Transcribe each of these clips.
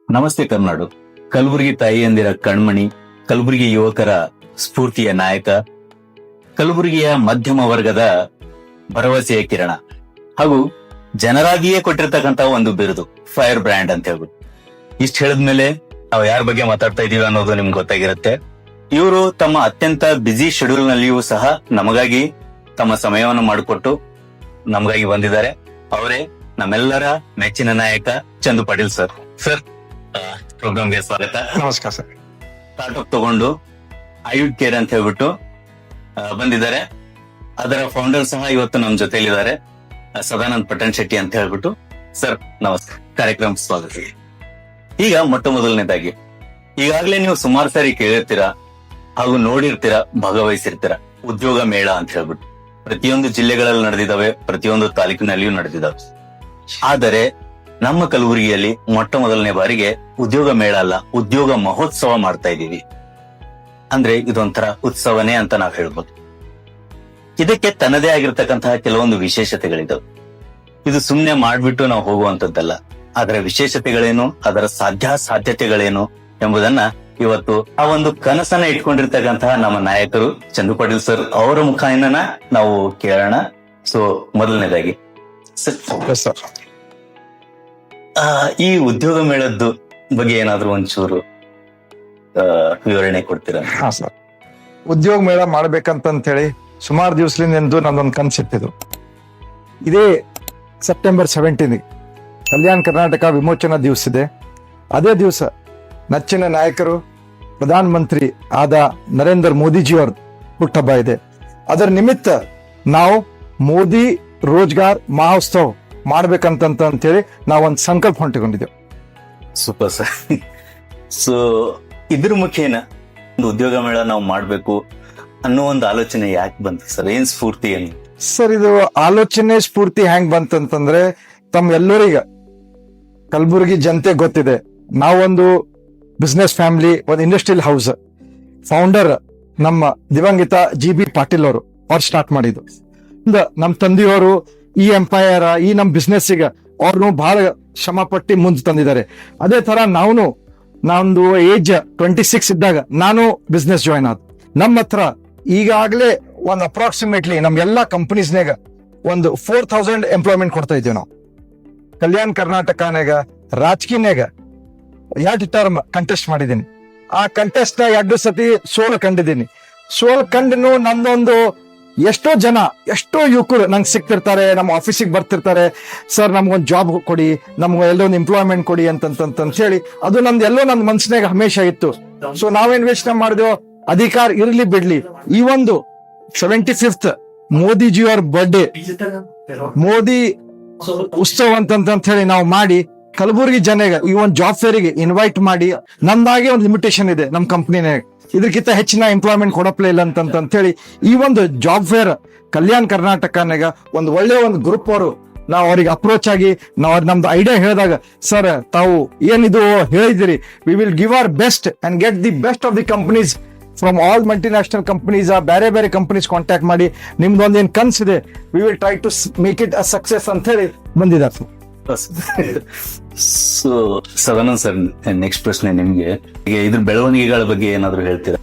ನಮಸ್ತೆ ಕರ್ನಾಡು. ಕಲಬುರಗಿ ತಾಯಿಯಂದಿರ ಕಣ್ಮಣಿ, ಕಲಬುರಗಿ ಯುವಕರ ಸ್ಫೂರ್ತಿಯ ನಾಯಕ, ಕಲಬುರಗಿಯ ಮಧ್ಯಮ ವರ್ಗದ ಭರವಸೆಯ ಕಿರಣ ಹಾಗೂ ಜನರಾಗಿಯೇ ಕೊಟ್ಟಿರ್ತಕ್ಕಂತ ಒಂದು ಬಿರುದು ಫೈರ್ ಬ್ರ್ಯಾಂಡ್ ಅಂತ ಹೇಳ್ಬಿಟ್ಟು. ಇಷ್ಟ ಹೇಳಿದ್ಮೇಲೆ ನಾವು ಯಾರ ಬಗ್ಗೆ ಮಾತಾಡ್ತಾ ಇದೀವಿ ಅನ್ನೋದು ನಿಮ್ಗೆ ಗೊತ್ತಾಗಿರುತ್ತೆ. ಇವರು ತಮ್ಮ ಅತ್ಯಂತ ಬ್ಯುಸಿ ಶೆಡ್ಯೂಲ್ ನಲ್ಲಿಯೂ ಸಹ ನಮಗಾಗಿ ತಮ್ಮ ಸಮಯವನ್ನು ಮಾಡಿಕೊಟ್ಟು ನಮಗಾಗಿ ಬಂದಿದ್ದಾರೆ. ಅವರೇ ನಮ್ಮೆಲ್ಲರ ಮೆಚ್ಚಿನ ನಾಯಕ ಚಂದು ಪಾಟೀಲ್ ಸರ್. ಸರ್, ಪ್ರೋಗ್ರಾಮ್ಗೆ ಸ್ವಾಗತ. ನಮಸ್ಕಾರ ಸರ್. ಸ್ಟಾರ್ಟ್ಅಪ್ ತಗೊಂಡು ಆಯುಡ್ ಕೇರ್ ಅಂತ ಹೇಳ್ಬಿಟ್ಟು ಬಂದಿದ್ದಾರೆ. ಅದರ ಫೌಂಡರ್ ಸಹ ಇವತ್ತು ನಮ್ಮ ಜೊತೆಲಿದ್ದಾರೆ, ಸದಾನಂದ್ ಪಟ್ಟಣ್ ಶೆಟ್ಟಿ ಅಂತ ಹೇಳ್ಬಿಟ್ಟು. ಸರ್ ನಮಸ್ಕಾರ, ಕಾರ್ಯಕ್ರಮ ಸ್ವಾಗತ. ಈಗ ಮೊಟ್ಟ ಮೊದಲನೇದಾಗಿ, ಈಗಾಗಲೇ ನೀವು ಸುಮಾರು ಸಾರಿ ಕೇಳಿರ್ತೀರಾ ಹಾಗೂ ನೋಡಿರ್ತೀರಾ, ಭಾಗವಹಿಸಿರ್ತೀರಾ ಉದ್ಯೋಗ ಮೇಳ ಅಂತ ಹೇಳ್ಬಿಟ್ಟು. ಪ್ರತಿಯೊಂದು ಜಿಲ್ಲೆಗಳಲ್ಲಿ ನಡೆದಿದ್ದಾವೆ, ಪ್ರತಿಯೊಂದು ತಾಲೂಕಿನಲ್ಲಿಯೂ ನಡೆದಿದ್ದಾವೆ. ಆದರೆ ನಮ್ಮ ಕಲಬುರಗಿಯಲ್ಲಿ ಮೊಟ್ಟ ಮೊದಲನೇ ಬಾರಿಗೆ ಉದ್ಯೋಗ ಮೇಳ ಅಲ್ಲ, ಉದ್ಯೋಗ ಮಹೋತ್ಸವ ಮಾಡ್ತಾ ಇದ್ದೀವಿ. ಅಂದ್ರೆ ಇದೊಂಥರ ಉತ್ಸವನೇ ಅಂತ ನಾವು ಹೇಳ್ಬೋದು. ಇದಕ್ಕೆ ತನ್ನದೇ ಆಗಿರ್ತಕ್ಕಂತಹ ಕೆಲವೊಂದು ವಿಶೇಷತೆಗಳಿದಾವೆ. ಇದು ಸುಮ್ನೆ ಮಾಡ್ಬಿಟ್ಟು ನಾವು ಹೋಗುವಂತದ್ದಲ್ಲ. ಅದರ ವಿಶೇಷತೆಗಳೇನು, ಅದರ ಸಾಧ್ಯತೆಗಳೇನು ಎಂಬುದನ್ನ ಇವತ್ತು ಆ ಒಂದು ಕನಸನ್ನ ಇಟ್ಕೊಂಡಿರ್ತಕ್ಕಂತಹ ನಮ್ಮ ನಾಯಕರು ಚಂದು ಪಾಟೀಲ್ ಸರ್ ಅವರ ಮುಖಾಂತರ ನಾವು ಕೇಳೋಣ. ಸೊ ಮೊದಲನೇದಾಗಿ ಸರ್, ಈ ಉದ್ಯೋಗ ಮೇಳದ್ದು ಬಗ್ಗೆ ಏನಾದ್ರು ಒಂಚೂರು ವಿವರಣೆ ಕೊಡ್ತೀರಾ? ಹಾ ಸರ್, ಉದ್ಯೋಗ ಮೇಳ ಮಾಡ್ಬೇಕಂತ ಹೇಳಿ ಸುಮಾರು ದಿವಸದಿಂದ ನಂದೊಂದು ಕನಸಿಟ್ಟಿದ್ದು. ಇದೇ ಸೆಪ್ಟೆಂಬರ್ 17 ಕಲ್ಯಾಣ ಕರ್ನಾಟಕ ವಿಮೋಚನಾ ದಿವಸ ಇದೆ. ಅದೇ ದಿವಸ ನೆಚ್ಚಿನ ನಾಯಕರು ಪ್ರಧಾನ ಮಂತ್ರಿ ಆದ ನರೇಂದ್ರ ಮೋದಿಜಿಯವರ ಹುಟ್ಟಹಬ್ಬ ಇದೆ. ಅದರ ನಿಮಿತ್ತ ನಾವು ಮೋದಿ ರೋಜ್ಗಾರ್ ಮಹೋತ್ಸವ ಮಾಡ್ಬೇಕಂತ ಹೇಳಿ ನಾವೊಂದು ಸಂಕಲ್ಪ ಹೊಂಟಿಕೊಂಡಿದ್ದೇವೆ. Super sir. ಸೊ ಇದ್ರ ಮುಖೇನ ಒಂದು ಉದ್ಯೋಗ ಮೇಳ ನಾವು ಮಾಡ್ಬೇಕು ಅನ್ನೋ ಒಂದು ಆಲೋಚನೆ ಯಾಕೆ ಬಂತು ಸರ್? ಏನ್ ಸ್ಫೂರ್ತಿ ಏನು ಸರ್? ಇದು ಆಲೋಚನೆ ಸ್ಫೂರ್ತಿ ಹೆಂಗ್ ಬಂತಂತಂದ್ರೆ, ತಮ್ಮೆಲ್ಲರಿಗ ಕಲಬುರಗಿ ಜನತೆ ಗೊತ್ತಿದೆ, ನಾವೊಂದು ಬಿಸ್ನೆಸ್ ಫ್ಯಾಮಿಲಿ, ಒಂದು ಇಂಡಸ್ಟ್ರಿಯಲ್ ಹೌಸ್ ಫೌಂಡರ್ ನಮ್ಮ ದಿವಂಗಿತ ಜಿ.ಬಿ. ಪಾಟೀಲ್ ಅವರು ಸ್ಟಾರ್ಟ್ ಮಾಡಿದ್ದು. ನಮ್ಮ ತಂದೆಯವರು ಈ ಎಂಪೈರ್, ಈ ನಮ್ಮ ಬಿಸ್ನೆಸ್ ಅವ್ರನ್ನು ಬಹಳ ಶ್ರಮ ಪಟ್ಟಿ ಮುಂದೆ ತಂದಿದ್ದಾರೆ. ಅದೇ ತರ ನಾವೊಂದು ಏಜ್ 26 ಇದ್ದಾಗ ನಾನು ಬಿಸ್ನೆಸ್ ಜಾಯ್ನ್ ಆದ. ನಮ್ಮ ಹತ್ರ ಈಗಾಗಲೇ ಒಂದು ಅಪ್ರಾಕ್ಸಿಮೇಟ್ಲಿ ನಮ್ ಎಲ್ಲಾ ಕಂಪನೀಸ್ನಾಗ ಒಂದು 4000 ಎಂಪ್ಲಾಯ್ಮೆಂಟ್ ಕೊಡ್ತಾ ಇದ್ದೀವಿ ನಾವು. ಕಲ್ಯಾಣ ಕರ್ನಾಟಕನಾಗ ರಾಜಕೀಯನಾಗ 2 ಟರ್ಮ್ ಕಂಟೆಸ್ಟ್ ಮಾಡಿದ್ದೀನಿ. ಆ ಕಂಟೆಸ್ಟ್ ನ 2 ಸತಿ ಸೋಲು ಕಂಡಿದ್ದೀನಿ. ಸೋಲು ಕಂಡು ನಂದೊಂದು ಎಷ್ಟೋ ಯುವಕರು ನಂಗೆ ಸಿಕ್ತಿರ್ತಾರೆ, ನಮ್ಮ ಆಫೀಸಿಗೆ ಬರ್ತಿರ್ತಾರೆ, ಸರ್ ನಮ್ಗೊಂದು ಜಾಬ್ ಕೊಡಿ, ನಮ್ಗೆ ಎಲ್ಲೋ ಒಂದು ಎಂಪ್ಲಾಯ್ಮೆಂಟ್ ಕೊಡಿ ಅಂತ ಹೇಳಿ. ಅದು ನನ್ನ ಮನ್ಸಿನಾಗ ಹಮೇಶ ಇತ್ತು. ಸೊ ನಾವೇನ್ ಯೋಚನೆ ಮಾಡಿದೆವು, ಅಧಿಕಾರ ಇರ್ಲಿ ಬಿಡ್ಲಿ, ಈ ಒಂದು 75th ಮೋದಿಜಿಯವರ ಬರ್ಡೇ ಮೋದಿ ಉತ್ಸವ ಅಂತ ಹೇಳಿ ನಾವು ಮಾಡಿ ಕಲಬುರಗಿ ಜನಗೆ ಈ ಒಂದು ಜಾಬ್ ಫೇರಿಗೆ ಇನ್ವೈಟ್ ಮಾಡಿ, ನಮ್ದಾಗೆ ಒಂದು ಲಿಮಿಟೇಷನ್ ಇದೆ ನಮ್ಮ ಕಂಪ್ನಿನಾಗ, ಇದಕ್ಕಿಂತ ಹೆಚ್ಚಿನ ಎಂಪ್ಲಾಯ್ಮೆಂಟ್ ಕೊಡಪ್ಲೇ ಇಲ್ಲ ಅಂತ ಹೇಳಿ ಈ ಒಂದು ಜಾಬ್ ಫೇರ್ ಕಲ್ಯಾಣ ಕರ್ನಾಟಕನಾಗ ಒಂದು ಒಳ್ಳೆ ಒಂದು ಗ್ರೂಪ್ ಅವರು ನಾವು ಅವ್ರಿಗೆ ಅಪ್ರೋಚ್ ಆಗಿ ನಾವು ನಮ್ದು ಐಡಿಯಾ ಹೇಳಿದಾಗ, ಸರ್ ತಾವು ಏನಿದು ಹೇಳಿದಿರಿ, we will give our best and get the best of the companies from all multinational companies, ಬೇರೆ ಕಂಪನೀಸ್ ಕಾಂಟ್ಯಾಕ್ಟ್ ಮಾಡಿ ನಿಮ್ದೊಂದು ಏನ್ ಕನ್ಸಿದೆ, we will try to make it a success ಅಂತ ಹೇಳಿ ಬಂದಿದ್ದಾರೆ. ಸೊ ಸದಾನಂದ್ ಸರ್, ನೆಕ್ಸ್ಟ್ ಪ್ರಶ್ನೆ ನಿಮ್ಗೆ, ಈಗ ಇದ್ರ ಬೆಳವಣಿಗೆಗಳ ಬಗ್ಗೆ ಏನಾದ್ರು ಹೇಳ್ತೀರಾ?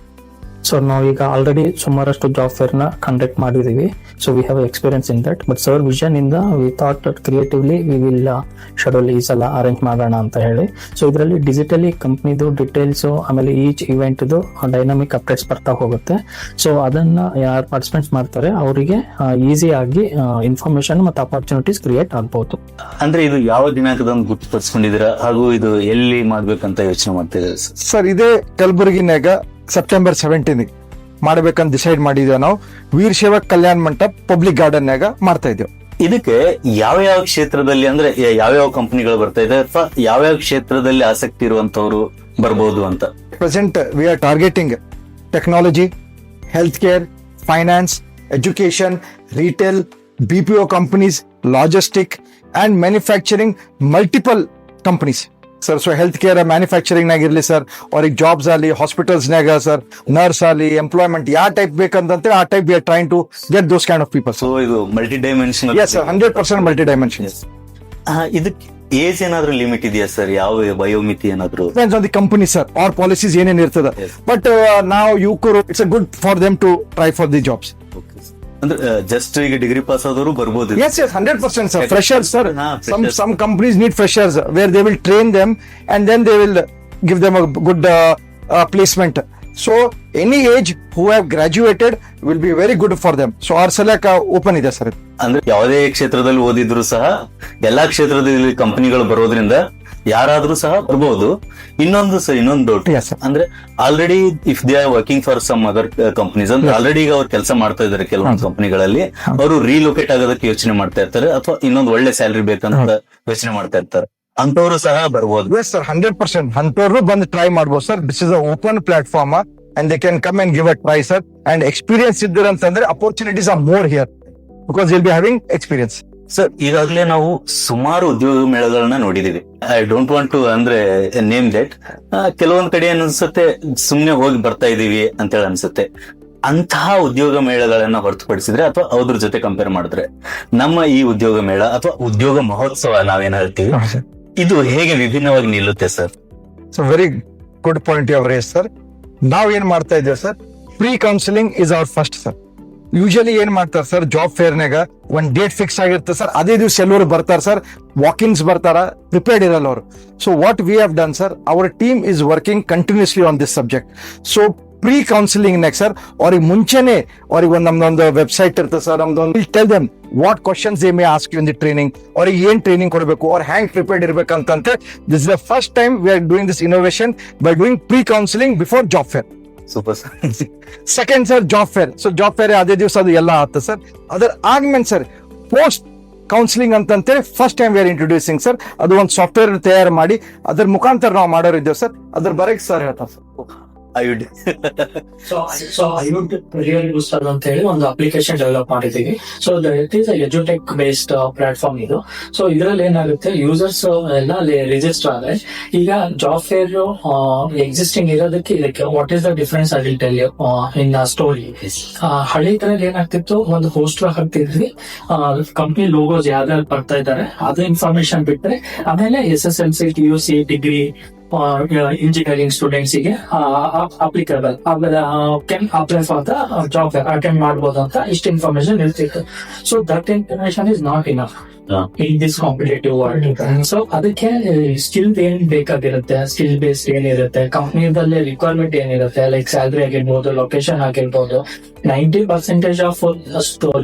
ಸೊ ನಾವೀಗ ಆಲ್ರೆಡಿ ಸುಮಾರಷ್ಟು ಜಾಬ್ ಫೇರ್ ನ ಕಂಡಕ್ಟ್ ಮಾಡಿದೀವಿ. So we have experience in that. But sir vision ಇಂದ we thought creatively we will schedule ಈ ಸಲ ಅರೇಂಜ್ ಮಾಡೋಣ ಅಂತ ಹೇಳಿ. ಸೊ ಇದರಲ್ಲಿ ಡಿಜಿಟಲಿ ಕಂಪ್ನಿದು ಡೀಟೇಲ್ಸ್, ಆಮೇಲೆ ಈಚ್ ಇವೆಂಟ್ ಡೈನಾಮಿಕ್ ಅಪ್ಡೇಟ್ಸ್ ಬರ್ತಾ ಹೋಗುತ್ತೆ. ಸೊ ಅದನ್ನ ಯಾರು ಪಾರ್ಟಿಸಿಪೇಟ್ಸ್ ಮಾಡ್ತಾರೆ ಅವರಿಗೆ ಈಸಿ ಆಗಿ ಇನ್ಫಾರ್ಮೇಶನ್ ಮತ್ತು ಅಪರ್ಚುನಿಟೀಸ್ ಕ್ರಿಯೇಟ್ ಆಗ್ಬಹುದು. ಅಂದ್ರೆ ಇದು ಯಾವ ದಿನಾಂಕದಂದು ಗುರುತುಪಡಿಸ್ಕೊಂಡಿದ್ದೀರಾ ಹಾಗೂ ಇದು ಎಲ್ಲಿ ಮಾಡ್ಬೇಕಂತ ಯೋಚನೆ ಮಾಡ್ತಿದ್ದೀರಾ ಸರ್? ಇದೇ ಕಲಬುರಗಿನಾಗ ಸೆಪ್ಟೆಂಬರ್ 17 ಮಾಡ್ಬೇಕಂತ ಡಿಸೈಡ್ ಮಾಡಿದ್ದೇವೆ ನಾವು. ವೀರ್ ಸೇವಕ್ ಕಲ್ಯಾಣ ಮಂಟಪ ಪಬ್ಲಿಕ್ ಗಾರ್ಡನ್ ನಾಗ ಮಾಡ್ತಾ ಇದ್ದೇವೆ. ಇದಕ್ಕೆ ಯಾವ ಕ್ಷೇತ್ರದಲ್ಲಿ, ಅಂದ್ರೆ ಯಾವ ಕಂಪನಿಗಳು ಬರ್ತಾ ಇದೆ ಅಥವಾ ಯಾವ ಕ್ಷೇತ್ರದಲ್ಲಿ ಆಸಕ್ತಿ ಇರುವಂತವ್ರು ಬರ್ಬೋದು ಅಂತ? Present we are targeting technology, health care, finance, education, retail, BPO companies, logistic and manufacturing, multiple companies sir. So health care, manufacturing ನಾಗ ಇರ್ಲಿ ಸರ್, ಅವ್ರಿಗೆ ಜಾಬ್ಸ್ ಆಗಲಿ, ಹಾಸ್ಪಿಟಲ್ಸ್ ನಾಗ ಸರ್, ನರ್ಸ್ ಆಗಲಿ, ಎಂಪ್ಲಾಯ್ಮೆಂಟ್ ಯಾವ ಟೈಪ್ ಬೇಕಂತ ಆ type we are trying to get those kind of people. So ಇದು multi dimensional. Yes sir, 100% multi dimension. ಇದಕ್ಕೆ ಏಜ್ ಏನಾದ್ರು ಲಿಮಿಟ್ ಇದೆಯಾ ಸರ್? ಯಾವ ವಯೋಮಿತಿ ಏನಾದ್ರು? Depends on the company sir, or policies ಏನೇನ್ ಇರ್ತದೆ. Yes. ಬಟ್ ನಾವು ಯುವಕರು it's good for them to try for the jobs. ಅಂದ್ರೆ ಜಸ್ಟ್ ಈಗ ಡಿಗ್ರಿ ಪಾಸ್ ಆದವರು ಬರ್ಬೋದು. Yes, 100% sir. Freshers, sir. ಹಾ, freshers. Some companies need freshers where they will train them and then they will give them a good placement. So any age who have graduated will be very good for them. So our select open ಇದೆ sir. ಅಂದ್ರೆ ಯಾವುದೇ ಕ್ಷೇತ್ರದಲ್ಲಿ ಓದಿದ್ರು ಸಹ ಎಲ್ಲಾ ಕ್ಷೇತ್ರದಲ್ಲಿ ಕಂಪನಿಗಳು ಬರೋದ್ರಿಂದ ಯಾರಾದ್ರೂ ಸಹ ಬರ್ಬೋದು. ಇನ್ನೊಂದು ಡೌಟ್, Yes, sir. ಅಂದ್ರೆ already if they are working for some other companies ಅಂದ್ರೆ ಆಲ್ರೆಡಿ ಈಗ ಅವ್ರು ಕೆಲಸ ಮಾಡ್ತಾ ಇದಾರೆ ಕೆಲವೊಂದು ಕಂಪನಿಗಳಲ್ಲಿ, ಅವರು ರೀಲೊಕೇಟ್ ಆಗೋದಕ್ಕೆ ಯೋಚನೆ ಮಾಡ್ತಾ ಇರ್ತಾರೆ ಅಥವಾ ಇನ್ನೊಂದು ಒಳ್ಳೆ ಸ್ಯಾಲರಿ ಬೇಕಂತ ಯೋಚನೆ ಮಾಡ್ತಾ ಇರ್ತಾರೆ, ಅಂತವರು ಸಹ ಬರ್ಬೋದು. Yes sir, 100%. ಅಂತವ್ರು ಬಂದು ಟ್ರೈ ಮಾಡ್ಬೋದು sir. This is a open platform and they can come and give a try sir. And experience ಇದ್ದೀರ ಅಂತಂದ್ರೆ opportunities are more here because you'll be having experience. Sir, ಈಗಾಗಲೇ ನಾವು ಸುಮಾರು ಉದ್ಯೋಗ ಮೇಳಗಳನ್ನ ನೋಡಿದೀವಿ. ಐ ಡೋಂಟ್ ವಾಂಟ್ ಟು ಅಂದ್ರೆ name that. ಕೆಲವೊಂದ್ ಕಡೆ ಅನ್ಸುತ್ತೆ ಸುಮ್ನೆ ಹೋಗಿ ಬರ್ತಾ ಇದೀವಿ ಅಂತ ಹೇಳಿ ಅನ್ಸುತ್ತೆ. ಅಂತಹ ಉದ್ಯೋಗ ಮೇಳಗಳನ್ನ ಹೊರತುಪಡಿಸಿದ್ರೆ ಅಥವಾ ಅದ್ರ ಜೊತೆ ಕಂಪೇರ್ ಮಾಡಿದ್ರೆ ನಮ್ಮ ಈ ಉದ್ಯೋಗ ಮೇಳ ಅಥವಾ ಉದ್ಯೋಗ ಮಹೋತ್ಸವ ನಾವೇನ್ ಹೇಳ್ತೀವಿ, ಇದು ಹೇಗೆ ವಿಭಿನ್ನವಾಗಿ ನಿಲ್ಲುತ್ತೆ sir? So very good point you have raised sir. ನಾವ್ ಏನ್ ಮಾಡ್ತಾ ಇದ್ದೇವೆ sir, pre counselling is our first sir. Usually ಏನ್ ಮಾಡ್ತಾರೆ ಸರ್, ಜಾಬ್ ಫೇರ್ನಾಗ ಒಂದ್ ಡೇಟ್ ಫಿಕ್ಸ್ ಆಗಿರುತ್ತೆ ಸರ್, ಅದೇ ದಿವಸ ಎಲ್ಲರೂ ಬರ್ತಾರೆ ಸರ್, ವಾಕಿನ್ಸ್ ಬರ್ತಾರ, ಪ್ರಿಪೇರ್ಡ್ ಇರಲ್ಲ ಅವರು. So what we have done sir, our team is working continuously on this subject. So pre counselling ನಾಗ ಸರ್ ಅವ್ರಿಗೆ ಮುಂಚೆನೆ ಅವ್ರಿಗೆ ನಮ್ದೊಂದು ವೆಬ್ಸೈಟ್ ಇರ್ತದೆ ಸರ್, ನಮ್ದೊಂದು tell them what questions they may ask you in the training, ಅವ್ರಿಗೆ ಏನ್ training ಕೊಡಬೇಕು, ಅವ್ರು ಹ್ಯಾಂಗ್ ಪ್ರಿಪೇರ್ಡ್ ಇರ್ಬೇಕಂತ. This is the first time we are doing this innovation by doing pre counselling before job fair. Super sir. Second sir job fair. So job fair ಅದೇ ದಿವಸ ಅದು ಎಲ್ಲ ಆಗುತ್ತೆ ಸರ್. ಅದರ ಆದ್ಮೇಲೆ ಸರ್ ಪೋಸ್ಟ್ ಕೌನ್ಸಿಲಿಂಗ್ ಅಂತಂತೇಳಿ first time we are introducing sir. ಅದು ಒಂದು ಸಾಫ್ಟ್ವೇರ್ ತಯಾರು ಮಾಡಿ ಅದ್ರ ಮುಖಾಂತರ ನಾವು ಮಾಡೋರಿದ್ದೇವೆ ಸರ್. ಅದ್ರ ಬರಕ್ ಸರ್ ಹೇಳ್ತಾರೆ ಸರ್. ಐಯುಡ್ ಸೊ ಐವುಡ್ ರಿಯಲ್ ಬೂಸ್ಟರ್ ಅಂತ ಹೇಳಿ ಒಂದು ಅಪ್ಲಿಕೇಶನ್ ಡೆವಲಪ್ ಮಾಡಿದೀವಿ. ಸೊ ಇಟ್ ಈಸ್ ಎಜುಟೆಕ್ ಬೇಸ್ಡ್ ಪ್ಲಾಟ್ಫಾರ್ಮ್ ಇದು. ಸೊ ಇದರಲ್ಲಿ ಏನಾಗುತ್ತೆ, ಯೂಸರ್ಸ್ ಎಲ್ಲ ರಿಜಿಸ್ಟರ್ ಆದ್ರೆ ಈಗ ಜಾಬ್ ಫೇರ್ ಎಕ್ಸಿಸ್ಟಿಂಗ್ ಇರೋದಕ್ಕೆ ಇದಕ್ಕೆ what is the difference I will tell you in story. ಹಳ್ಳಿ ತರ ಏನಾಗ್ತಿತ್ತು, ಒಂದು ಪೋಸ್ಟರ್ ಹಾಕ್ತಿದ್ವಿ, ಕಂಪ್ನಿ ಲೋಗೋಸ್ ಯಾರ್ಯಾರು ಬರ್ತಾ ಇದ್ದಾರೆ ಅದು ಇನ್ಫಾರ್ಮೇಶನ್ ಬಿಟ್ರೆ ಆಮೇಲೆ SSLC TUC degree engineering students ಗೆ applicable can apply for the job attend ಮಾಡಬಹುದು ಅಂತ ಇಷ್ಟು ಇನ್ಫಾರ್ಮೇಶನ್ ಇರ್ತಿತ್ತು. So that information is not enough in this competitive world. So ಅದಕ್ಕೆ ಸ್ಕಿಲ್ ಏನ್ ಬೇಕಾಗಿರುತ್ತೆ, ಸ್ಕಿಲ್ ಬೇಸ್ಡ್ ಏನಿರುತ್ತೆ, ಕಂಪ್ನಿದಲ್ಲಿ ರಿಕ್ವೈರ್ಮೆಂಟ್ ಏನಿರುತ್ತೆ, ಲೈಕ್ ಸ್ಯಾಲರಿ ಆಗಿರ್ಬೋದು, ಲೊಕೇಶನ್ ಆಗಿರ್ಬೋದು, 90% ಆಫ್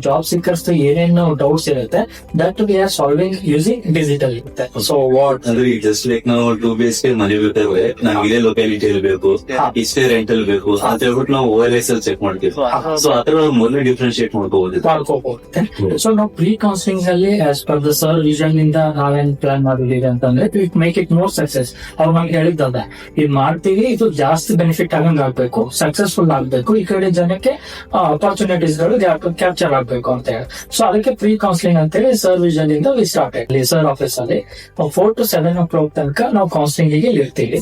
ಜಾಬ್ ಸೀಕರ್ಸ್ ಏನೇನು ಡೌಟ್ಸ್ ಇರುತ್ತೆ that we are solving using digital ಇರುತ್ತೆ. ಸೊ ವಾಟ್ ಅಂದ್ರೆ ಜಸ್ಟ್ ಲೈಕ್ ನಾವು 2 BHK ಮನೆ ಬೇಕಾದ್ರೆ ನಮ್ಗೆ ಇದೇ ಲೊಕ್ಯಾಲಿಟಿ ಬೇಕು, ಇಷ್ಟೇ ರೆಂಟಲ್ ಬೇಕು ಅಂತ ಹೇಳ್ಬಿಟ್ಟು ನಾವು OLS ಅಲ್ಲಿ ಚೆಕ್ ಮಾಡ್ತೀವಿ. ಸೊ ಅದ್ರ ಮೊದಲೇ ಡಿಫ್ರೆನ್ಶಿಯೇಟ್ ಮಾಡ್ಕೋಬಹುದು. ಸೊ ನಾವು ಪ್ರೀ ಕೌನ್ಸಿಲಿಂಗ್ ಅಲ್ಲಿ as per the sir vision ಇಂದ ನಾವೇನ್ ಪ್ಲಾನ್ ಮಾಡಿದೀವಿ ಅಂತಂದ್ರೆ it make it more success. ಅವ್ರು ನಮ್ಗೆ ಹೇಳಿದ್ದಲ್ಲ, ಇದು ಮಾಡ್ತೀವಿ, ಇದು ಜಾಸ್ತಿ ಬೆನಿಫಿಟ್ ಆಗಂಗ್ ಆಗ್ಬೇಕು, ಸಕ್ಸಸ್ಫುಲ್ ಆಗ್ಬೇಕು, ಈ ಕಡೆ ಜನಕ್ಕೆ ಅಪರ್ಚುನಿಟೀಸ್ ಗಳು ಕ್ಯಾಪ್ಚರ್ ಆಗ್ಬೇಕು ಅಂತ ಹೇಳಿ. ಸೊ ಅದಕ್ಕೆ ಪ್ರೀ ಕೌನ್ಸಿಲಿಂಗ್ ಅಂತ ಹೇಳಿ ಸರ್ ವಿಷನ್ ಇಂದ ವಿ ಸ್ಟಾರ್ಟೆಡ್. ಸರ್ ಆಫೀಸ್ ಅಲ್ಲಿ 4 to 7 o'clock ತನಕ ನಾವು ಕೌನ್ಸಿಲಿಂಗ್ ಗೆ ಇರ್ತೀವಿ.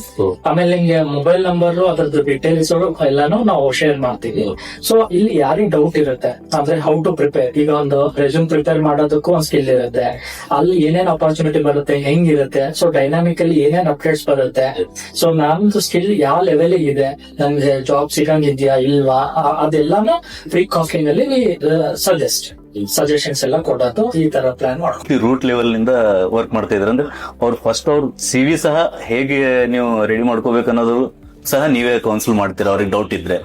ಆಮೇಲೆ ಹಿಂಗೆ ಮೊಬೈಲ್ ನಂಬರ್ ಅದ್ರದ್ದು ಡೀಟೇಲ್ಸ್ ಎಲ್ಲಾನು ನಾವು ಶೇರ್ ಮಾಡ್ತೀವಿ. ಸೊ ಇಲ್ಲಿ ಯಾರಿಗೆ ಡೌಟ್ ಇರುತ್ತೆ ಅಂದ್ರೆ ಹೌ ಟು ಪ್ರಿಪೇರ್, ಈಗ ಒಂದು ರೆಸ್ಯೂಮ್ ಪ್ರಿಪೇರ್ ಮಾಡೋದಕ್ಕೂ ಒಂದು ಸ್ಕಿಲ್ ಇರುತ್ತೆ, ಅಲ್ಲಿ ಏನೇನ್ ಅಪರ್ಚುನಿಟಿ ಬರುತ್ತೆ, ಹೆಂಗಿರುತ್ತೆ, ಸೊ ಡೈನಾಮಿಕಲಿ ಏನೇನ್ ಅಪ್ಡೇಟ್ಸ್ ಬರುತ್ತೆ, ಸೊ ನಮ್ದು ಸ್ಕಿಲ್ ಯಾವ ಲೆವೆಲ್ ಇದೆ, ನಮ್ಗೆ ಜಾಬ್ ಸಿಗಂಗಿದ್ಯಾ ಇಲ್ವಾ, ಅದೆಲ್ಲಾನು ಫ್ರೀ ಕೌನ್ಸಿಲಿಂಗ್ ಅಲ್ಲಿ ಸಜೆಷನ್ಸ್ ಎಲ್ಲ ಕೊಡೋದು ಈ ತರ ಪ್ಲಾನ್ ಮಾಡೋದು. ರೂಟ್ ಲೆವೆಲ್ ನಿಂದ ವರ್ಕ್ ಮಾಡ್ತಾ ಇದ್ರೆ ಅಂದ್ರೆ ಅವ್ರು ಫಸ್ಟ್ ಅವ್ರ CV ಸಹ ಹೇಗೆ ನೀವು ರೆಡಿ ಮಾಡ್ಕೋಬೇಕು ಅನ್ನೋದು ಸಹ ನೀವೇ ಕೌನ್ಸಿಲ್ ಮಾಡ್ತೀರಾ ಅವ್ರಿಗೆ ಡೌಟ್ ಇದ್ರೆ?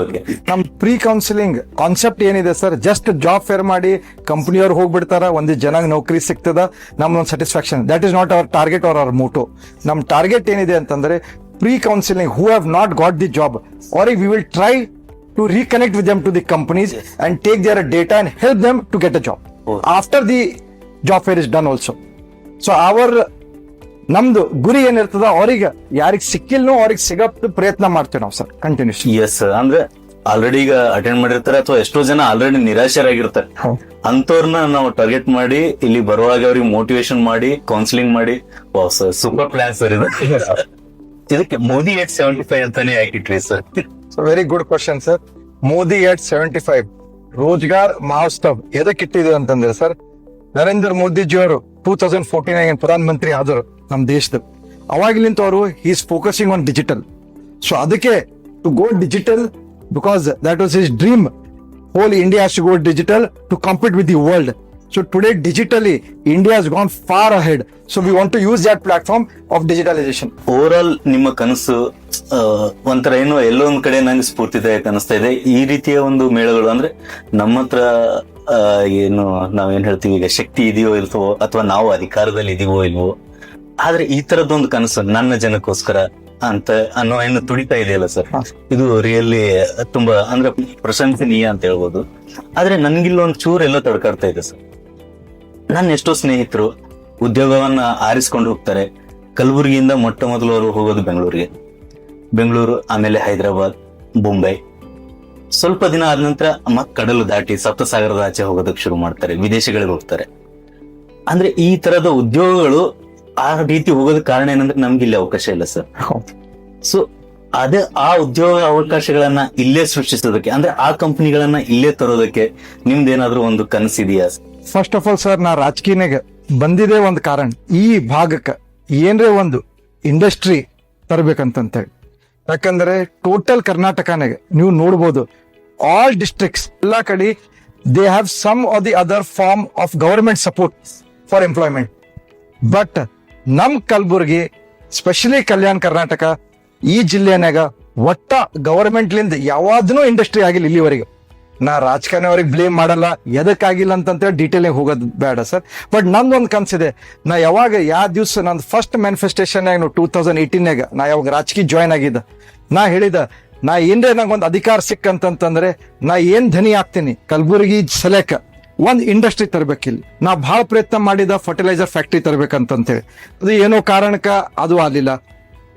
ಓಕೆ. ನಮ್ ಪ್ರೀ ಕೌನ್ಸಿಲಿಂಗ್ ಕಾನ್ಸೆಪ್ಟ್ ಏನಿದೆ ಸರ್, ಜಸ್ಟ್ ಜಾಬ್ ಫೇರ್ ಮಾಡಿ ಕಂಪನಿಯವ್ರು ಹೋಗ್ಬಿಡ್ತಾರ, ಒಂದ್ ಜನ ನೌಕರಿ ಸಿಗ್ತದ, ನಮ್ದೊಂದು satisfaction. That is not our target or our motto. ನಮ್ ಟಾರ್ಗೆಟ್ ಏನಿದೆ ಅಂತಂದ್ರೆ pre counselling who have not got the job, ಅವ್ರಿಗೆ we will try to reconnect with them to the companies and take their data and help them to get a job after the job fair is done also. So ನಮ್ದು ಗುರಿ ಏನಿರ್ತದ, ಅವ್ರಿಗೆ ಯಾರಿಗ್ ಸಿಕ್ಕಿಲ್ನೋ ಅವ್ರಿಗೆ ಸಿಗೋ ಪ್ರಯತ್ನ ಮಾಡ್ತೇವೆ ನಾವು ಸರ್ ಕಂಟಿನ್ಯೂಸ್. ಎಸ್, ಅಂದ್ರೆ ಆಲ್ರೆಡಿ ಈಗ ಅಟೆಂಡ್ ಮಾಡಿರ್ತಾರೆ ಅಥವಾ ಎಷ್ಟೋ ಜನ ಆಲ್ರೆಡಿ ನಿರಾಶರಾಗಿರ್ತಾರೆ, ಅಂತವ್ರನ್ನ ನಾವು ಟಾರ್ಗೆಟ್ ಮಾಡಿ ಇಲ್ಲಿ ಬರುವಾಗ ಅವ್ರಿಗೆ ಮೋಟಿವೇಶನ್ ಮಾಡಿ ಕೌನ್ಸಿಲಿಂಗ್ ಮಾಡಿ. ಸೂಪರ್ ಪ್ಲಾನ್ ಸರ್ ಇದು. ಇದಕ್ಕೆ ಮೋದಿ 875 ಅಂತಾನೆ ಹಾಕಿಟ್ರಿ sir. So very good question sir. Modi 875 Rozgar Mahotsav ಎದಕ್ಕೆ ಇಟ್ಟಿದೆ ಅಂತಂದ್ರೆ ಸರ್, ನರೇಂದ್ರ ಮೋದಿಜಿಯವರು 2014 ಪ್ರಧಾನ ಮಂತ್ರಿ ಆದರು ನಮ್ಮ ದೇಶದ. ಅವಾಗ್ಲಿಂತ ಅವರು is focusing on digital. So ಅದಕ್ಕೆ to go digital, because that was his dream. Whole India has to go digital to compete with the world. So today digitally India has gone far ahead. So we want to use that platform of digitalization. Over all ನಿಮ್ಮ ಕನಸು ಒಂಥರ ಏನೋ ಎಲ್ಲೋ ಒಂದ್ ಕಡೆ ನಂಗೆ ಸ್ಫೂರ್ತಿದಾಯಕ ಅನಿಸ್ತಾ ಇದೆ. ಈ ರೀತಿಯ ಒಂದು ಮೇಳಗಳು ಅಂದ್ರೆ ನಮ್ಮ ಹತ್ರ ಏನು ನಾವೇನ್ ಹೇಳ್ತೀವಿ ಈಗ ಶಕ್ತಿ ಇದೆಯೋ ಇಲ್ವೋ ಅಥವಾ ನಾವು ಅಧಿಕಾರದಲ್ಲಿ ಇದೀವೋ ಇಲ್ವೋ, ಆದ್ರೆ ಈ ತರದೊಂದು ಕನಸು ನನ್ನ ಜನಕ್ಕೋಸ್ಕರ ಅಂತ ಅನ್ನೋ ಏನು ತುಡಿತಾ ಇದೆಯಲ್ಲ ಸರ್, ಇದು ರಿಯಲಿ ತುಂಬಾ ಅಂದ್ರೆ ಪ್ರಶಂಸನೀಯ ಅಂತ ಹೇಳ್ಬೋದು. ಆದ್ರೆ ನನ್ಗಿಲ್ಲ ಒಂದ್ ಚೂರ್ ಎಲ್ಲೋ ತಡ್ಕಾಡ್ತಾ ಇದೆ ಸರ್. ನನ್ನ ಎಷ್ಟೋ ಸ್ನೇಹಿತರು ಉದ್ಯೋಗವನ್ನ ಆರಿಸ್ಕೊಂಡು ಹೋಗ್ತಾರೆ. ಕಲಬುರಗಿಯಿಂದ ಮೊಟ್ಟ ಮೊದಲು ಅವರು ಹೋಗೋದು ಬೆಂಗಳೂರು, ಆಮೇಲೆ ಹೈದರಾಬಾದ್, ಮುಂಬೈ. ಸ್ವಲ್ಪ ದಿನ ಆದ ನಂತರ ಮತ್ ಕಡಲು ದಾಟಿ ಸಪ್ತಸಾಗರದ ಆಚೆ ಹೋಗೋದಕ್ಕೆ ಶುರು ಮಾಡ್ತಾರೆ, ವಿದೇಶಗಳಿಗೆ ಹೋಗ್ತಾರೆ. ಅಂದ್ರೆ ಈ ತರದ ಉದ್ಯೋಗಗಳು ಆ ರೀತಿ ಹೋಗೋದಕ್ಕೆ ಕಾರಣ ಏನಂದ್ರೆ ನಮ್ಗೆ ಇಲ್ಲಿ ಅವಕಾಶ ಇಲ್ಲ ಸರ್. ಸೊ ಅದೇ ಆ ಉದ್ಯೋಗ ಅವಕಾಶಗಳನ್ನ ಇಲ್ಲೇ ಸೃಷ್ಟಿಸೋದಕ್ಕೆ ಅಂದ್ರೆ ಆ ಕಂಪನಿಗಳನ್ನ ಇಲ್ಲೇ ತರೋದಕ್ಕೆ ನಿಮ್ದೇನಾದ್ರೂ ಒಂದು ಕನಸಿದೆಯಾ? ಫಸ್ಟ್ ಆಫ್ ಆಲ್ ಸರ್, ನಾ ರಾಜಕೀಯನಾಗ ಬಂದಿದೆ ಒಂದು ಕಾರಣ, ಈ ಭಾಗಕ್ಕೆ ಏನ್ರೇ ಒಂದು ಇಂಡಸ್ಟ್ರಿ ತರಬೇಕಂತೇಳಿ. ಯಾಕಂದ್ರೆ ಟೋಟಲ್ ಕರ್ನಾಟಕನಾಗ ನೀವು ನೋಡ್ಬೋದು, ಆಲ್ ಡಿಸ್ಟ್ರಿಕ್ಟ್ಸ್ ಎಲ್ಲ ಕಡೆ they have some or the other form of government support for employment. But ನಮ್ ಕಲಬುರ್ಗಿ, ಸ್ಪೆಷಲಿ ಕಲ್ಯಾಣ ಕರ್ನಾಟಕ ಈ ಜಿಲ್ಲೆನಾಗ ಒಟ್ಟ ಗವರ್ಮೆಂಟ್ ಲಿಂದ ಯಾವಾದನೂ ಇಂಡಸ್ಟ್ರಿ ಆಗಿಲ್ಲ ಇಲ್ಲಿವರೆಗೆ. ನಾ ರಾಜಕಾರಣಿ ಅವ್ರಿಗೆ ಬ್ಲೇಮ್ ಮಾಡಲ್ಲ, ಎದಕ್ಕಾಗಿಲ್ಲ ಅಂತೇಳಿ ಡೀಟೇಲ್ ಹೋಗೋದು ಬೇಡ ಸರ್. ಬಟ್ ನಂದೊಂದು ಕನ್ಸಿದೆ, ನಾ ಯಾವಾಗ ಯಾವ ದಿವ್ಸ ನಂದು ಫಸ್ಟ್ ಮ್ಯಾನಿಫೆಸ್ಟೇಷನ್ 2018 ನಾ ಯಾವಾಗ ರಾಜಕೀಯ ಜಾಯ್ನ್ ಆಗಿದ್ದ, ನಾ ಹೇಳಿದ ನಾ ಏನ್ರೇ ನಂಗೊಂದು ಅಧಿಕಾರ ಸಿಕ್ಕಂತಂದ್ರೆ ನಾ ಏನ್ ಧನಿ ಆಗ್ತೀನಿ ಕಲಬುರಗಿ ಸಲೇಕ ಒಂದ್ ಇಂಡಸ್ಟ್ರಿ ತರಬೇಕಿಲ್ಲ. ನಾ ಬಹಳ ಪ್ರಯತ್ನ ಮಾಡಿದ ಫರ್ಟಿಲೈಸರ್ ಫ್ಯಾಕ್ಟ್ರಿ ತರಬೇಕಂತೇಳಿ, ಅದು ಏನೋ ಕಾರಣಕ್ಕ ಅದು ಆಗಲಿಲ್ಲ.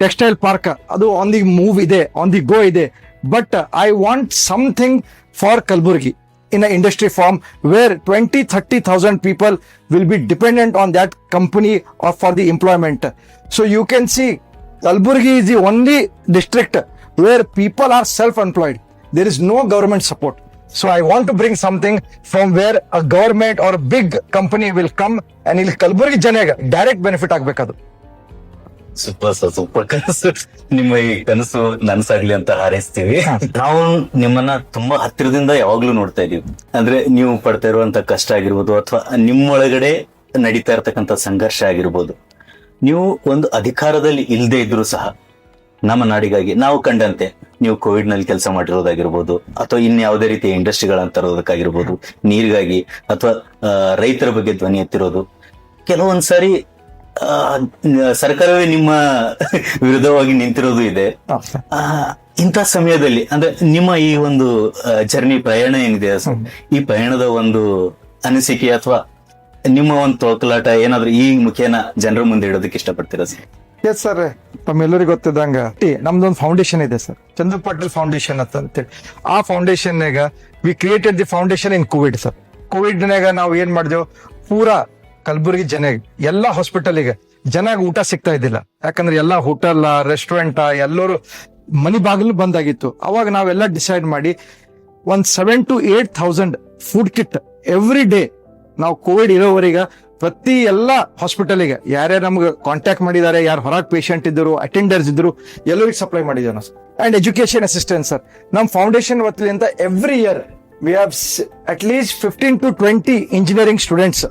ಟೆಕ್ಸ್ಟೈಲ್ ಪಾರ್ಕ್ ಅದು ಆನ್ ದಿ ಮೂವ್ ಇದೆ, ಆನ್ ದಿ ಗೋ ಇದೆ. But I want something for Kalaburagi in an industry form where 20,000-30,000 people will be dependent on that company or for the employment. So you can see Kalburgi is the only district where people are self-employed. There is no government support. So I want to bring something from where a government or a big company will come and il Kalburgi janaga direct benefit ಆಗ್ಬೇಕದು. Super ಕನಸು. ನಿಮ್ಮ ಈ ಕನಸು ನನಸಾಗ್ಲಿ ಅಂತ ಹಾರೈಸ್ತೀವಿ. ನಾವು ನಿಮ್ಮನ್ನ ತುಂಬಾ ಹತ್ತಿರದಿಂದ ಯಾವಾಗ್ಲೂ ನೋಡ್ತಾ ಇದೀವಿ. ಅಂದ್ರೆ ನೀವು ಪಡ್ತಾ ಇರುವಂತ ಕಷ್ಟ ಆಗಿರ್ಬೋದು ಅಥವಾ ನಿಮ್ಮೊಳಗಡೆ ನಡೀತಾ ಇರ್ತಕ್ಕಂಥ ಸಂಘರ್ಷ ಆಗಿರ್ಬೋದು. ನೀವು ಒಂದು ಅಧಿಕಾರದಲ್ಲಿ ಇಲ್ಲದೆ ಇದ್ರು ಸಹ ನಮ್ಮ ನಾಡಿಗಾಗಿ ನಾವು ಕಂಡಂತೆ ನೀವು ಕೋವಿಡ್ ನಲ್ಲಿ ಕೆಲಸ ಮಾಡಿರೋದಾಗಿರ್ಬೋದು ಅಥವಾ ಇನ್ಯಾವುದೇ ರೀತಿಯ ಇಂಡಸ್ಟ್ರಿಗಳನ್ನ ತರೋದಕ್ಕಾಗಿರ್ಬೋದು, ನೀರಿಗಾಗಿ ಅಥವಾ ರೈತರ ಬಗ್ಗೆ ಧ್ವನಿ ಎತ್ತಿರೋದು. ಕೆಲವೊಂದ್ಸಾರಿ ಸರ್ಕಾರವೇ ನಿಮ್ಮ ವಿರುದ್ಧವಾಗಿ ನಿಂತಿರೋದು ಇದೆ. ಇಂಥ ಸಮಯದಲ್ಲಿ ಅಂದ್ರೆ ನಿಮ್ಮ ಈ ಒಂದು ಜರ್ನಿ ಪ್ರಯಾಣ ಏನಿದೆ, ಈ ಪ್ರಯಾಣದ ಒಂದು ಅನಿಸಿಕೆ ಅಥವಾ ನಿಮ್ಮ ಒಂದು ತೊಳಕಲಾಟ ಏನಾದ್ರು ಈ ಮುಖೇನ ಜನರ ಮುಂದೆ ಇಡೋದಕ್ಕೆ ಇಷ್ಟಪಡ್ತೀರಾ ಸರ್? ಎಸ್ ಸರ್, ತಮ್ಮೆಲ್ಲರಿಗೂ ಗೊತ್ತಿದ್ದಂಗ ನಮ್ದೊಂದು ಫೌಂಡೇಶನ್ ಇದೆ ಸರ್, ಚಂದ್ರ ಪಾಟೀಲ್ ಫೌಂಡೇಶನ್ ಅಂತೇಳಿ. ಆ ಫೌಂಡೇಶನ್ ನಾಗ V created the foundation in Covid sir. Covid ನಾಗ ನಾವು ಏನ್ ಮಾಡಿದೆವು, ಪೂರಾ ಕಲಬುರಗಿ ಎಲ್ಲ ಹಾಸ್ಪಿಟಲ್ಗೆ ಜನಾಗ ಊಟ ಸಿಗ್ತಾ ಇದ್ದಿಲ್ಲ. ಯಾಕಂದ್ರೆ ಎಲ್ಲಾ ಹೋಟೆಲ್, ರೆಸ್ಟೋರೆಂಟ್ ಎಲ್ಲರೂ ಮನಿ ಬಾಗಿಲು ಬಂದಾಗಿತ್ತು. ಅವಾಗ ನಾವೆಲ್ಲ ಡಿಸೈಡ್ ಮಾಡಿ ಒಂದ್ 7,000 to 8,000 food kit every day ನಾವು ಕೋವಿಡ್ ಇರೋವರೆಗೆ ಪ್ರತಿ ಎಲ್ಲ ಹಾಸ್ಪಿಟಲ್ಗೆ ಯಾರ್ಯಾರು ನಮ್ಗೆ ಕಾಂಟ್ಯಾಕ್ಟ್ ಮಾಡಿದ್ದಾರೆ, ಯಾರು ಹೊರಗೆ ಪೇಷಂಟ್ ಇದ್ರು, ಅಟೆಂಡರ್ಸ್ ಇದ್ರು, ಎಲ್ಲರಿಗೂ ಸಪ್ಲೈ ಮಾಡಿದ್ದೇವೆ ನಾವು. ಅಂಡ್ ಎಜುಕೇಶನ್ ಅಸಿಸ್ಟೆನ್ಸ್ ಸರ್, ನಮ್ಮ ಫೌಂಡೇಶನ್ ವತಿಯಿಂದ every year we have at least 15 to 20 engineering students.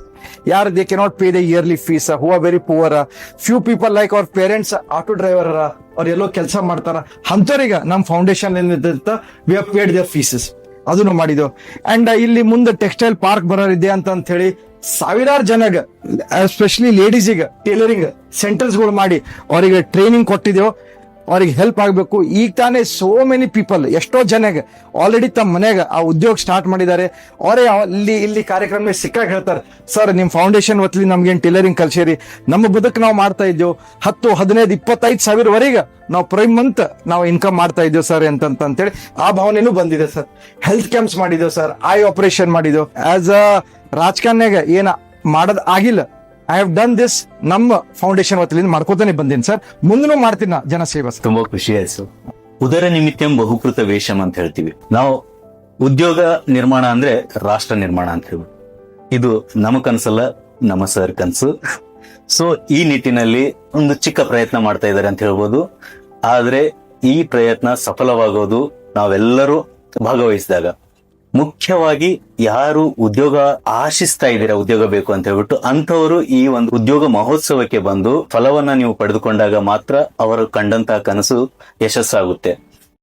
ಯಾರು they cannot pay the yearly fees, who are very poor, few people like ಅವ್ರ ಪೇರೆಂಟ್ಸ್ ಆಟೋ ಡ್ರೈವರ್ ಅವ್ರ ಎಲ್ಲೋ ಕೆಲಸ ಮಾಡ್ತಾರ, ಅಂತವ್ರಿಗೆ ನಮ್ಮ foundation we have paid their fees, ಅದನ್ನು ಮಾಡಿದೆವು. ಅಂಡ್ ಇಲ್ಲಿ ಮುಂದೆ ಟೆಕ್ಸ್ಟೈಲ್ ಪಾರ್ಕ್ ಬರೋರಿದೆ ಅಂತ ಹೇಳಿ ಸಾವಿರಾರು ಜನಗ ಎಸ್ಪೆಷಲಿ ಲೇಡೀಸಿಗೆ ಟೇಲರಿಂಗ್ ಸೆಂಟರ್ಸ್ಗಳು ಮಾಡಿ ಅವರಿಗೆ ಟ್ರೈನಿಂಗ್ ಕೊಟ್ಟಿದ್ದೆವು. ಅವ್ರಿಗೆ ಹೆಲ್ಪ್ ಆಗಬೇಕು. ಈಗ ತಾನೇ ಸೋ ಮೆನಿ ಪೀಪಲ್, ಎಷ್ಟೋ ಜನಗೆ ಆಲ್ರೆಡಿ ತಮ್ಮ ಮನೆಯಾಗ ಆ ಉದ್ಯೋಗ ಸ್ಟಾರ್ಟ್ ಮಾಡಿದ್ದಾರೆ. ಅವರೇ ಇಲ್ಲಿ ಕಾರ್ಯಕ್ರಮ ಸಿಕ್ಕಾಗ ಹೇಳ್ತಾರೆ, ಸರ್ ನಿಮ್ಮ ಫೌಂಡೇಶನ್ ವತಿಲಿ ನಮ್ಗೇನು ಟೇಲರಿಂಗ್ ಕಲ್ಸಿರಿ, ನಮ್ಮ ಬದುಕು ನಾವು ಮಾಡ್ತಾ ಇದ್ದೇವೆ, 10, 15, 25 ಸಾವಿರವರೆಗೆ ನಾವು ಪ್ರೈ ಮಂತ್ ನಾವು ಇನ್ಕಮ್ ಮಾಡ್ತಾ ಇದ್ದೇವೆ ಸರ್ ಅಂತೇಳಿ ಆ ಭಾವನೆನೂ ಬಂದಿದೆ ಸರ್. ಹೆಲ್ತ್ ಕ್ಯಾಂಪ್ಸ್ ಮಾಡಿದ್ದೇವೆ ಸರ್, ಐ ಆಪರೇಷನ್ ಮಾಡಿದ್ದೇವೆ. ಆಸ್ ಅ ರಾಜಕಾರಣಿಯಾಗ ಏನ ಮಾಡೋದ್ ಆಗಿಲ್ಲ, ಐ ಹ್ಯಾವ್ ಡನ್ ದಿಸ್ ನಮ್ಮ ಫೌಂಡೇಶನ್ ವತಿಯಿಂದ ಮಾಡ್ಕೋತಾನೆ ಬಂದೀನಿ ಸರ್, ಮುಂದೂ ಮಾಡ್ತೀನಿ ಜನಸೇವಾ. ತುಂಬಾ ಖುಷಿ ಆಯ್ತು. ಉದರ ನಿಮಿತ್ತಂ ಬಹುಕೃತ ವೇಷಂ ಅಂತ ಹೇಳ್ತೀವಿ ನಾವು. ಉದ್ಯೋಗ ನಿರ್ಮಾಣ ಅಂದ್ರೆ ರಾಷ್ಟ್ರ ನಿರ್ಮಾಣ ಅಂತ ಹೇಳ್ಬಿಟ್ಟು ಇದು ನಮ್ಮ ಕನಸಲ್ಲ, ನಮ್ಮ ಸರ್ ಕನಸು. ಸೊ ಈ ನಿಟ್ಟಿನಲ್ಲಿ ಒಂದು ಚಿಕ್ಕ ಪ್ರಯತ್ನ ಮಾಡ್ತಾ ಇದ್ದಾರೆ ಅಂತ ಹೇಳ್ಬೋದು. ಆದ್ರೆ ಈ ಪ್ರಯತ್ನ ಸಫಲವಾಗೋದು ನಾವೆಲ್ಲರೂ ಭಾಗವಹಿಸಿದಾಗ. ಮುಖ್ಯವಾಗಿ ಯಾರು ಉದ್ಯೋಗ ಆಶಿಸ್ತಾ ಇದ್ದೀರಾ, ಉದ್ಯೋಗ ಬೇಕು ಅಂತ ಹೇಳ್ಬಿಟ್ಟು, ಅಂಥವರು ಈ ಒಂದು ಉದ್ಯೋಗ ಮಹೋತ್ಸವಕ್ಕೆ ಬಂದು ಫಲವನ್ನ ನೀವು ಪಡೆದುಕೊಂಡಾಗ ಮಾತ್ರ ಅವರು ಕಂಡಂತಹ ಕನಸು ಯಶಸ್ಸಾಗುತ್ತೆ.